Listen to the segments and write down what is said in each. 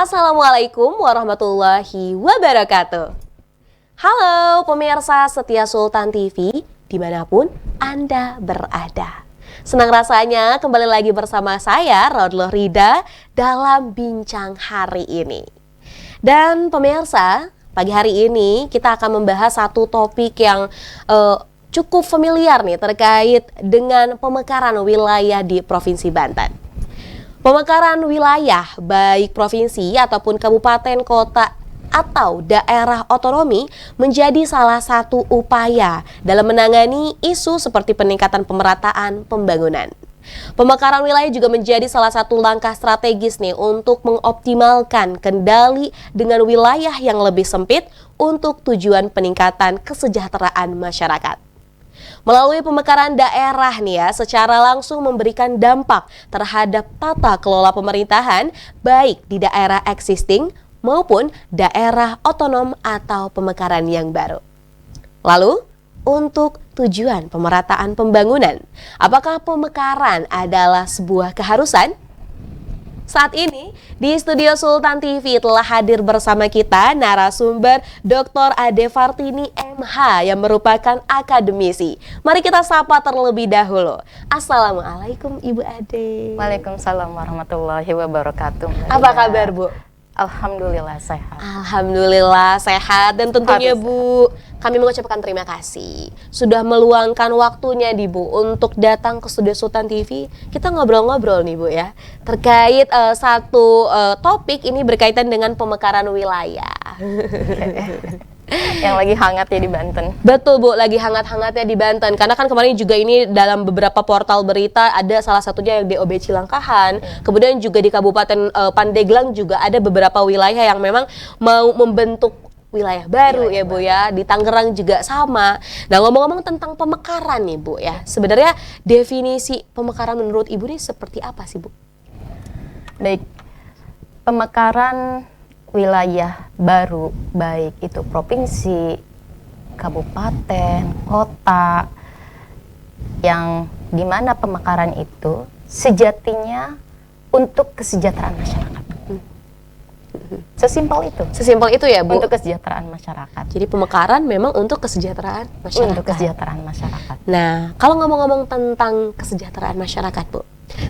Assalamualaikum warahmatullahi wabarakatuh. Halo pemirsa setia Sultan TV dimanapun Anda berada. Senang rasanya kembali lagi bersama saya Rodloh Rida dalam bincang hari ini. Dan pemirsa, pagi hari ini kita akan membahas satu topik yang cukup familiar nih terkait dengan pemekaran wilayah di Provinsi Banten. Pemekaran wilayah baik provinsi ataupun kabupaten, kota, atau daerah otonomi menjadi salah satu upaya dalam menangani isu seperti peningkatan pemerataan pembangunan. Pemekaran wilayah juga menjadi salah satu langkah strategis nih untuk mengoptimalkan kendali dengan wilayah yang lebih sempit untuk tujuan peningkatan kesejahteraan masyarakat. Melalui pemekaran daerah nih ya, secara langsung memberikan dampak terhadap tata kelola pemerintahan baik di daerah existing maupun daerah otonom atau pemekaran yang baru. Lalu, untuk tujuan pemerataan pembangunan, apakah pemekaran adalah sebuah keharusan? Saat ini di studio Sultan TV telah hadir bersama kita narasumber Dr. Ade Fartini MH yang merupakan akademisi. Mari kita sapa terlebih dahulu. Assalamualaikum Ibu Ade. Waalaikumsalam warahmatullahi wabarakatuh. Apa kabar Bu? Alhamdulillah sehat. Alhamdulillah sehat, dan tentunya Bu, kami mengucapkan terima kasih sudah meluangkan waktunya di Bu untuk datang ke studio Sultan TV. Kita ngobrol-ngobrol nih Bu ya, terkait satu topik ini berkaitan dengan pemekaran wilayah. Yang lagi hangat ya di Banten. Betul Bu, lagi hangat-hangatnya di Banten. Karena kan kemarin juga ini dalam beberapa portal berita ada salah satunya yang DOB Cilangkahan. Kemudian juga di Kabupaten Pandeglang juga ada beberapa wilayah yang memang mau membentuk wilayah baru ya Bu ya. Di Tangerang juga sama. Nah, ngomong-ngomong tentang pemekaran nih Bu ya. Sebenarnya definisi pemekaran menurut Ibu nih seperti apa sih Bu? Baik, pemekaran wilayah baru, baik itu provinsi, kabupaten, kota, yang dimana pemekaran itu sejatinya untuk kesejahteraan masyarakat. Sesimpel itu. Sesimpel itu ya Bu? Untuk kesejahteraan masyarakat. Jadi pemekaran memang untuk kesejahteraan masyarakat. Untuk kesejahteraan masyarakat. Nah, kalau ngomong-ngomong tentang kesejahteraan masyarakat Bu,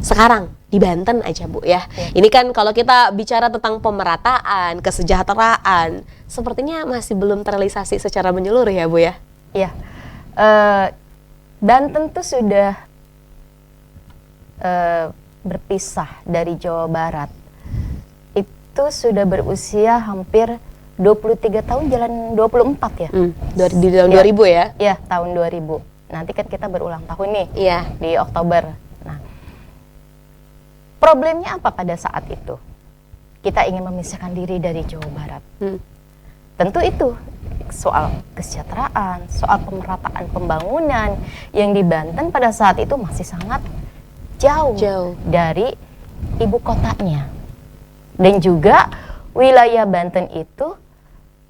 sekarang di Banten aja Bu ya. Ini kan kalau kita bicara tentang pemerataan, kesejahteraan, sepertinya masih belum terrealisasi secara menyeluruh ya Bu ya. Iya. Banten tuh sudah berpisah dari Jawa Barat. Itu sudah berusia hampir 23 tahun, jalan 24 ya. Di tahun 2000 ya? Iya, tahun 2000. Nanti kan kita berulang tahun nih. Iya. Di Oktober. Problemnya apa pada saat itu? Kita ingin memisahkan diri dari Jawa Barat. Tentu itu soal kesejahteraan, soal pemerataan pembangunan yang di Banten pada saat itu masih sangat jauh dari ibu kotanya. Dan juga wilayah Banten itu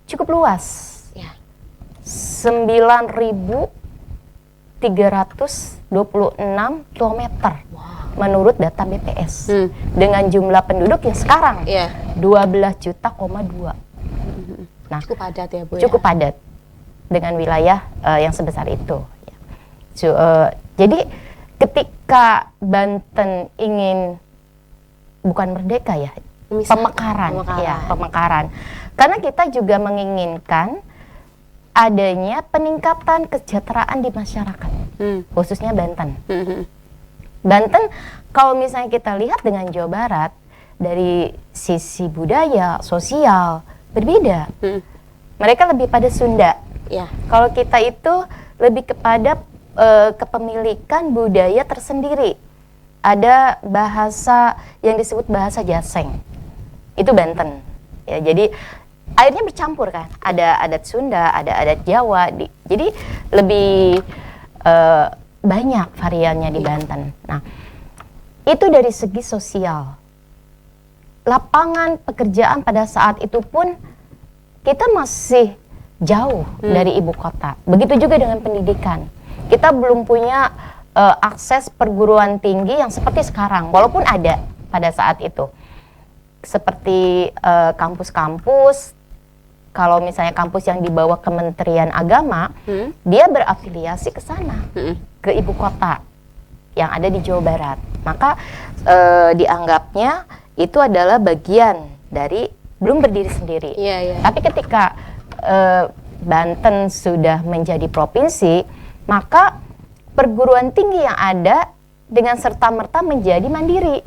cukup luas. Ya. 9.326 kilometer. Menurut data BPS, dengan jumlah penduduk yang sekarang 12,2 juta. Nah, cukup padat ya Bu. Cukup padat dengan wilayah yang sebesar itu. Jadi ketika Banten ingin bukan merdeka ya, pemekaran. Karena kita juga menginginkan adanya peningkatan kesejahteraan di masyarakat, khususnya Banten. Banten, kalau misalnya kita lihat dengan Jawa Barat, dari sisi budaya, sosial, berbeda. Mereka lebih pada Sunda. Ya. Kalau kita itu lebih kepada kepemilikan budaya tersendiri. Ada bahasa yang disebut bahasa Jaseng. Itu Banten. Ya, jadi akhirnya bercampur kan. Ada adat Sunda, ada adat Jawa. Jadi lebih banyak variannya di Banten. Nah, itu dari segi sosial. Lapangan pekerjaan pada saat itu pun kita masih jauh dari ibu kota. Begitu juga dengan pendidikan. Kita belum punya akses perguruan tinggi yang seperti sekarang, walaupun ada pada saat itu. seperti kampus-kampus, kalau misalnya kampus yang di bawah Kementerian Agama, dia berafiliasi ke sana, ke ibu kota yang ada di Jawa Barat. Maka dianggapnya itu adalah bagian dari, belum berdiri sendiri. Tapi ketika Banten sudah menjadi provinsi, maka perguruan tinggi yang ada dengan serta-merta menjadi mandiri.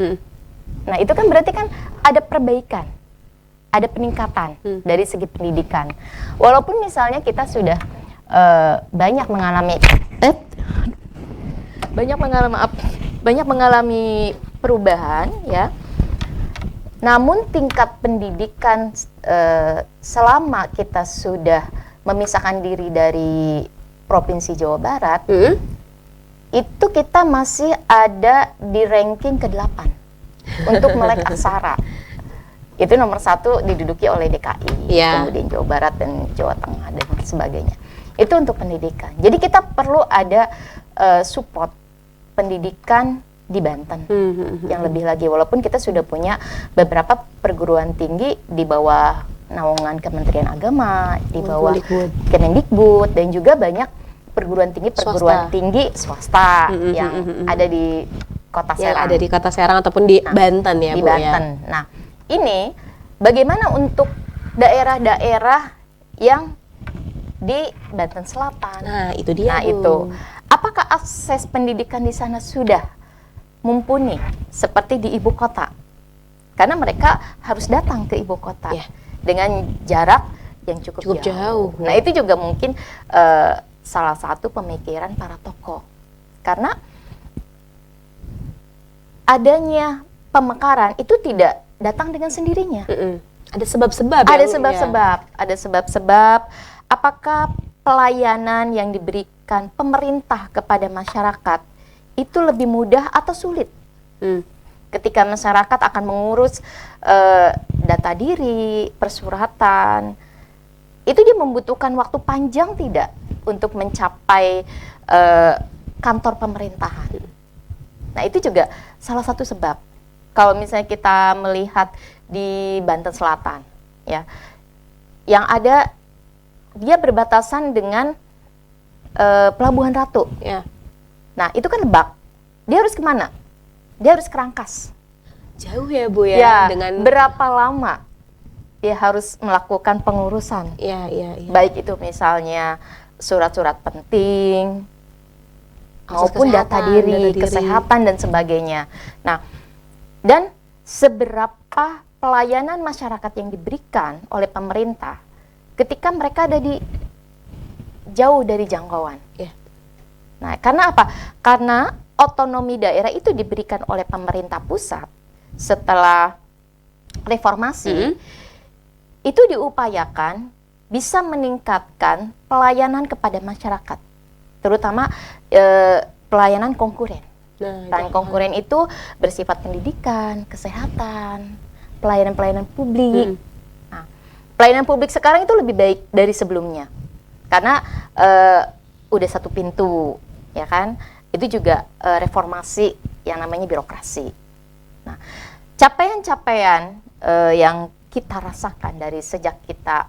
Nah, itu kan berarti kan ada perbaikan, ada peningkatan dari segi pendidikan. Walaupun misalnya kita sudah banyak mengalami perubahan, ya. Namun tingkat pendidikan selama kita sudah memisahkan diri dari Provinsi Jawa Barat, itu kita masih ada di ranking ke-8 untuk melek aksara. Itu nomor 1 diduduki oleh DKI, kemudian Jawa Barat dan Jawa Tengah dan sebagainya. Itu untuk pendidikan. Jadi kita perlu ada support pendidikan di Banten yang lebih lagi. Walaupun kita sudah punya beberapa perguruan tinggi di bawah naungan Kementerian Agama, di bawah Kemendikbud, dan juga banyak perguruan tinggi swasta yang ada di Kota Serang. Yang ada di Kota Serang ataupun di Banten ya, di Bu, Banten. ya. Nah, ini bagaimana untuk daerah-daerah yang di Banten Selatan? Nah, itu dia. Nah, itu. Apakah akses pendidikan di sana sudah mumpuni seperti di ibu kota? Karena mereka harus datang ke ibu kota dengan jarak yang cukup jauh. Nah, itu juga mungkin salah satu pemikiran para tokoh. Karena adanya pemekaran itu tidak datang dengan sendirinya. Ada sebab-sebab. Ada sebab-sebab. Apakah pelayanan yang diberikan pemerintah kepada masyarakat itu lebih mudah atau sulit? Ketika masyarakat akan mengurus data diri, persuratan, itu dia membutuhkan waktu panjang tidak untuk mencapai kantor pemerintahan. Nah, itu juga salah satu sebab. Kalau misalnya kita melihat di Banten Selatan, ya, yang ada dia berbatasan dengan Pelabuhan Ratu. Nah, itu kan Lebak. Dia harus kemana? Dia harus ke Rangkas. Jauh ya, Bu, ya. Dengan berapa lama dia harus melakukan pengurusan? Baik itu misalnya surat-surat penting, maupun data diri, kesehatan dan sebagainya. Nah, dan seberapa pelayanan masyarakat yang diberikan oleh pemerintah ketika mereka ada di jauh dari jangkauan. Nah, karena apa? Karena otonomi daerah itu diberikan oleh pemerintah pusat setelah reformasi, itu diupayakan bisa meningkatkan pelayanan kepada masyarakat, terutama pelayanan konkuren. Pelayanan konkuren itu bersifat pendidikan, kesehatan, pelayanan-pelayanan publik. Nah, pelayanan publik sekarang itu lebih baik dari sebelumnya, karena udah satu pintu, ya kan? Itu juga reformasi yang namanya birokrasi. Nah, capaian-capaian yang kita rasakan dari sejak kita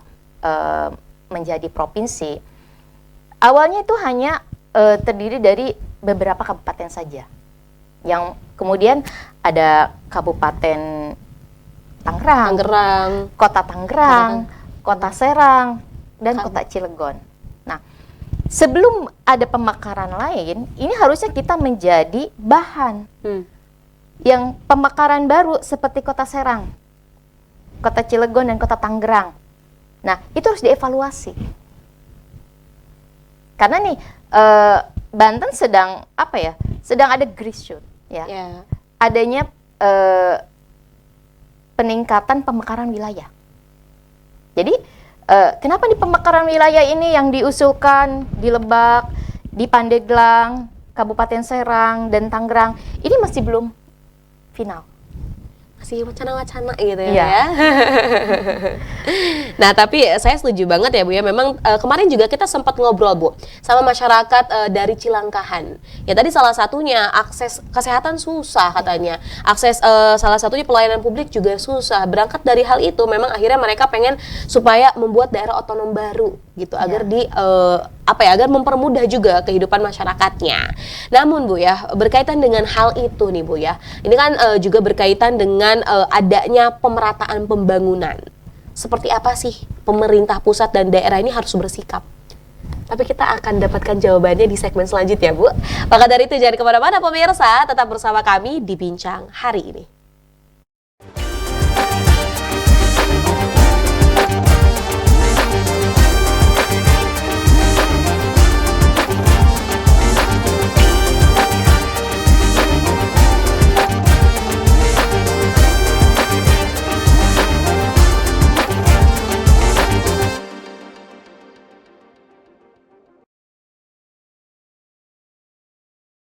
menjadi provinsi, awalnya itu hanya terdiri dari beberapa kabupaten saja. Yang kemudian ada Kabupaten Tangerang, Kota Tangerang, Kota Serang, dan Kota Cilegon. Nah, sebelum ada pemekaran lain, ini harusnya kita menjadi bahan yang pemekaran baru seperti Kota Serang, Kota Cilegon, dan Kota Tangerang. Nah, itu harus dievaluasi. Karena nih, Banten sedang ada green shoot, ya. Adanya peningkatan pemekaran wilayah. Jadi, kenapa di pemekaran wilayah ini yang diusulkan di Lebak, di Pandeglang, Kabupaten Serang, dan Tangerang, ini masih belum final? masih wacana-wacana gitu ya, Bu Iya. ya. Nah, tapi saya setuju banget ya Bu ya. Memang kemarin juga kita sempat ngobrol Bu sama masyarakat dari Cilangkahan. Ya tadi salah satunya akses kesehatan susah katanya. Akses salah satunya pelayanan publik juga susah. Berangkat dari hal itu memang akhirnya mereka pengen supaya membuat daerah otonom baru gitu agar di agar mempermudah juga kehidupan masyarakatnya. Namun Bu ya, berkaitan dengan hal itu nih Bu ya. Ini kan juga berkaitan dengan adanya pemerataan pembangunan. Seperti apa sih pemerintah pusat dan daerah ini harus bersikap? Tapi kita akan dapatkan jawabannya di segmen selanjutnya, Bu. Maka dari itu jangan kemana-mana pemirsa, tetap bersama kami di Bincang Hari Ini.